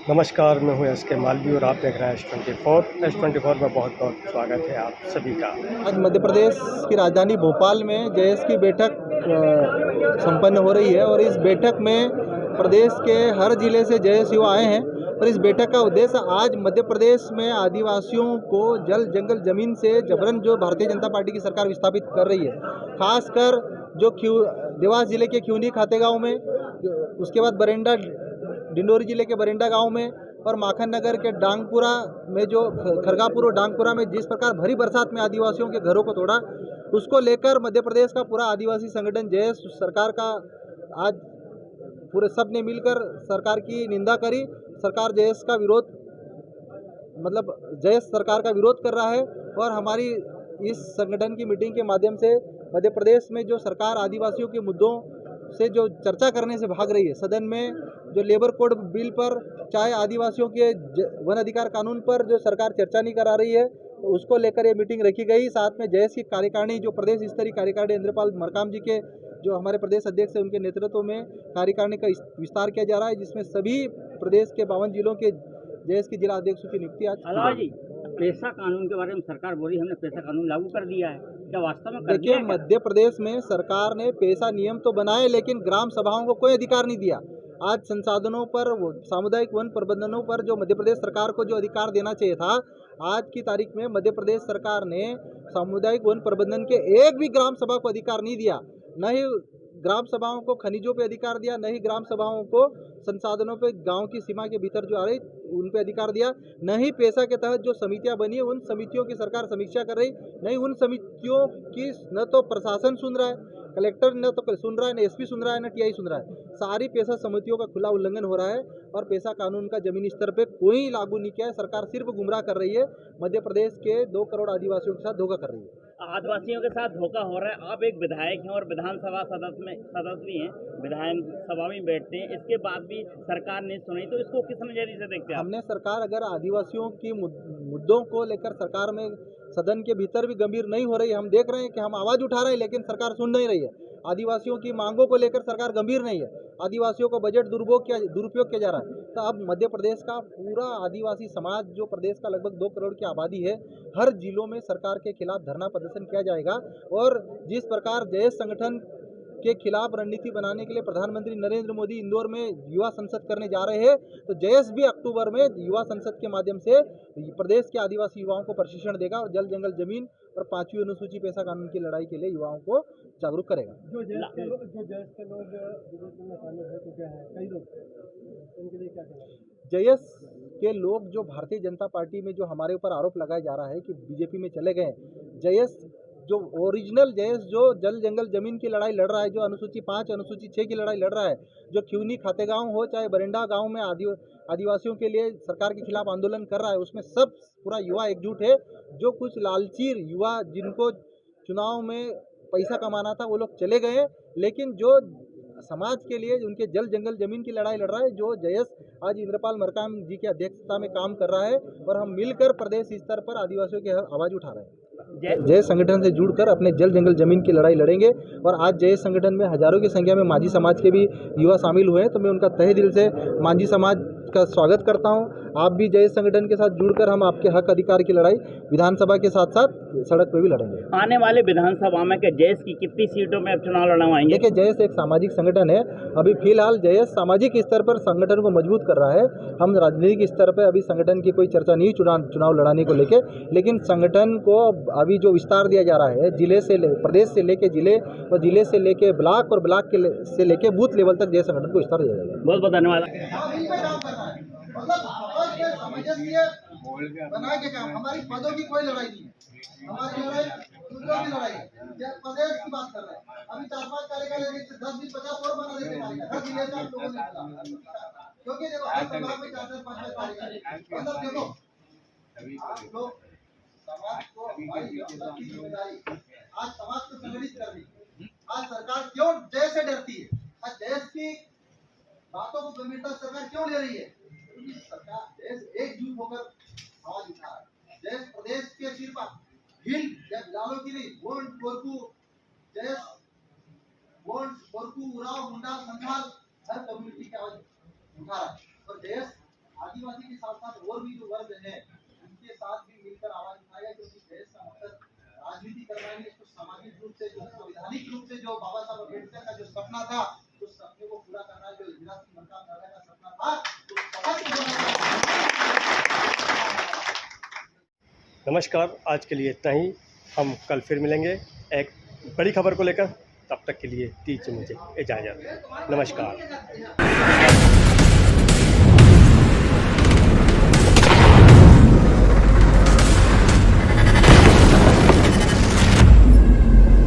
नमस्कार, मैं हूं एसके मालवी और आप देख रहे हैं एस24 में बहुत बहुत स्वागत है आप सभी का। आज मध्य प्रदेश की राजधानी भोपाल में जेएस की बैठक संपन्न हो रही है और इस बैठक में प्रदेश के हर जिले से जेएस युवा आए हैं। और इस बैठक का उद्देश्य आज मध्य प्रदेश में आदिवासियों को जल जंगल जमीन से जबरन जो भारतीय जनता पार्टी की सरकार विस्थापित कर रही है, खासकर जो देवास जिले के खिवनी खातेगांव में, उसके बाद बरेंडा डिंडोरी जिले के बरेंडा गांव में और माखन नगर के डांगपुरा में जो खरगापुर और डांगपुरा में जिस प्रकार भरी बरसात में आदिवासियों के घरों को तोड़ा, उसको लेकर मध्य प्रदेश का पूरा आदिवासी संगठन जेएस सरकार का आज पूरे सब ने मिलकर सरकार की निंदा करी। सरकार जेएस का विरोध जेएस सरकार का विरोध कर रहा है और हमारी इस संगठन की मीटिंग के माध्यम से मध्य प्रदेश में जो सरकार आदिवासियों के मुद्दों से जो चर्चा करने से भाग रही है, सदन में जो लेबर कोड बिल पर, चाहे आदिवासियों के वन अधिकार कानून पर जो सरकार चर्चा नहीं करा रही है, तो उसको लेकर ये मीटिंग रखी गई। साथ में जेएस की कार्यकारिणी, जो प्रदेश स्तरीय कार्यकारिणी इंद्रपाल मरकाम जी के जो हमारे प्रदेश अध्यक्ष है, उनके नेतृत्व में कार्यकारिणी का विस्तार किया जा रहा है, जिसमें सभी प्रदेश के 52 जिलों के जेएस की जिला अध्यक्षों की नियुक्ति आज। पेशा कानून के बारे में सरकार बोली हमने पेशा कानून लागू कर दिया है, क्या वास्तव में? देखिए, मध्य प्रदेश में सरकार ने पेशा नियम तो बनाए, लेकिन ग्राम सभाओं को कोई अधिकार नहीं दिया। आज संसाधनों पर, सामुदायिक वन प्रबंधनों पर जो मध्य प्रदेश सरकार को जो अधिकार देना चाहिए था, आज की तारीख में मध्य प्रदेश सरकार ने सामुदायिक वन प्रबंधन के एक भी ग्राम सभा को अधिकार नहीं दिया। न ही ग्राम सभाओं को खनिजों पे अधिकार दिया, न ही ग्राम सभाओं को संसाधनों पे गांव की सीमा के भीतर जो आ रही उन पे अधिकार दिया, न ही पेशा के तहत जो समितियां बनी है उन समितियों की सरकार समीक्षा कर रही, नहीं उन समितियों की न तो प्रशासन सुन रहा है, कलेक्टर न तो सुन रहा है, न एसपी सुन रहा है, न टीआई सुन रहा है। सारी पेशा समितियों का खुला उल्लंघन हो रहा है और पेशा कानून का जमीनी स्तर पे कोई लागू नहीं किया है। सरकार सिर्फ गुमराह कर रही है, मध्य प्रदेश के 2 करोड़ आदिवासियों के साथ धोखा कर रही है। आदिवासियों के साथ धोखा हो रहा है। आप एक विधायक हैं और विधानसभा सदस्य भी हैं, विधानसभा में बैठते हैं, इसके बाद भी सरकार ने सुनी, तो इसको किस नजरिए से देखते हैं? हमने सरकार अगर आदिवासियों की मुद्दों को लेकर सरकार में सदन के भीतर भी गंभीर नहीं हो रही है, हम देख रहे हैं कि हम आवाज उठा रहे हैं लेकिन सरकार सुन नहीं रही है। आदिवासियों की मांगों को लेकर सरकार गंभीर नहीं है, आदिवासियों को बजट दुरुपयोग किया जा रहा है। तो अब मध्य प्रदेश का पूरा आदिवासी समाज, जो प्रदेश का लगभग 2 करोड़ की आबादी है, हर जिलों में सरकार के खिलाफ धरना प्रदर्शन किया जाएगा। और जिस प्रकार जेएस संगठन के खिलाफ रणनीति बनाने के लिए प्रधानमंत्री नरेंद्र मोदी इंदौर में युवा संसद करने जा रहे हैं, तो जेएस भी अक्टूबर में युवा संसद के माध्यम से प्रदेश के आदिवासी युवाओं को प्रशिक्षण देगा और जल जंगल जमीन और 5वीं अनुसूची पेशा कानून की लड़ाई के लिए युवाओं को जागरूक करेगा। जो जेएस के लोग बीजेपी में शामिल है, तो क्या है, कई लोग उनके लिए क्या कहना है? जेएस के लोग जो भारतीय जनता पार्टी में जो हमारे ऊपर आरोप लगाया जा रहा है कि बीजेपी में चले गए, जेएस जो ओरिजिनल जेएस जो जल जंगल जमीन की लड़ाई लड़ रहा है, जो अनुसूची 5 अनुसूची 6 की लड़ाई लड़ रहा है, जो खिवनी खातेगांव हो चाहे बरेंडा गांव में आदिवासियों के लिए सरकार के खिलाफ आंदोलन कर रहा है, उसमें सब पूरा युवा एकजुट है। जो कुछ लालची युवा जिनको चुनाव में पैसा कमाना था, वो लोग चले गए, लेकिन जो समाज के लिए उनके जल जंगल जमीन की लड़ाई लड़ रहा है, जो जेएस आज इंद्रपाल मरकाम जी की अध्यक्षता में काम कर रहा है और हम मिलकर प्रदेश स्तर पर आदिवासियों की आवाज उठा रहे हैं। जेएस संगठन से जुड़कर अपने जल जंगल जमीन की लड़ाई लड़ेंगे। और आज जेएस संगठन में हजारों की संख्या में मांझी समाज के भी युवा शामिल हुए हैं, तो मैं उनका तहे दिल से मांझी समाज का स्वागत करता हूं। आप भी जेएस संगठन के साथ जुड़कर हम आपके हक अधिकार की लड़ाई विधानसभा के साथ साथ सड़क पे भी लड़ेंगे। आने वाले विधानसभा में जेएस की कितनी सीटों में चुनाव लड़वाएंगे? देखिए, जेएस एक सामाजिक संगठन है। अभी फिलहाल जेएस सामाजिक स्तर पर संगठन को मजबूत कर रहा है। हम राजनीतिक स्तर पर अभी संगठन की कोई चर्चा नहीं चुनाव लड़ाने को लेके, लेकिन संगठन को अभी जो विस्तार दिया जा रहा है, प्रदेश से लेके जिले और जिले से लेके ब्लॉक और ब्लॉक से लेके बूथ लेवल तक जेएस संगठन को विस्तार दिया जाएगा। बहुत बहुत धन्यवाद। बना के काम, हमारी पदों की कोई लड़ाई नहीं है, हमारी लड़ाई दूसरों की लड़ाई है। प्रदेश की बात कर रहे हैं, अभी 4-5 कार्यकाल 10 20 50 और बना देते हैं, हर जिले से आप लोगों ने बोला, क्योंकि देखो हर संभाग में 4-5 कार्यकाल मतलब देखो आप लोग समाज को हमारी जिम्मेदारी आज समाज को संगठित करनी। आज सरकार क्यों जेएस से डरती है? आज जेएस की बातों को गंभीरता सरकार क्यों ले रही है? सरकार देश एकजुट होकर आवाज उठा रहा है। देश प्रदेश के सिर्फ हिल या लालों के लिए वोट कोरकू देश वोट कोरकू उराव मुंडा संथाल हर कम्युनिटी की आवाज उठा रहा है और देश आदि आदिवासी के साथ साथ और भी जो वर्ग है उनके साथ भी मिलकर आवाज उठाएगा, क्योंकि देश का मकसद राजनीति करना है, इसको सामाजिक रूप से जो संवैधानिक रूप से जो बाबा साहब अम्बेडकर का जो सपना था उस सपने को पूरा करना है, जो इंदिरा सिंह मनका का सपना था तो सफल होना। नमस्कार, आज के लिए इतना ही। हम कल फिर मिलेंगे एक बड़ी खबर को लेकर। तब तक के लिए दीजिए मुझे इजाज़त। नमस्कार।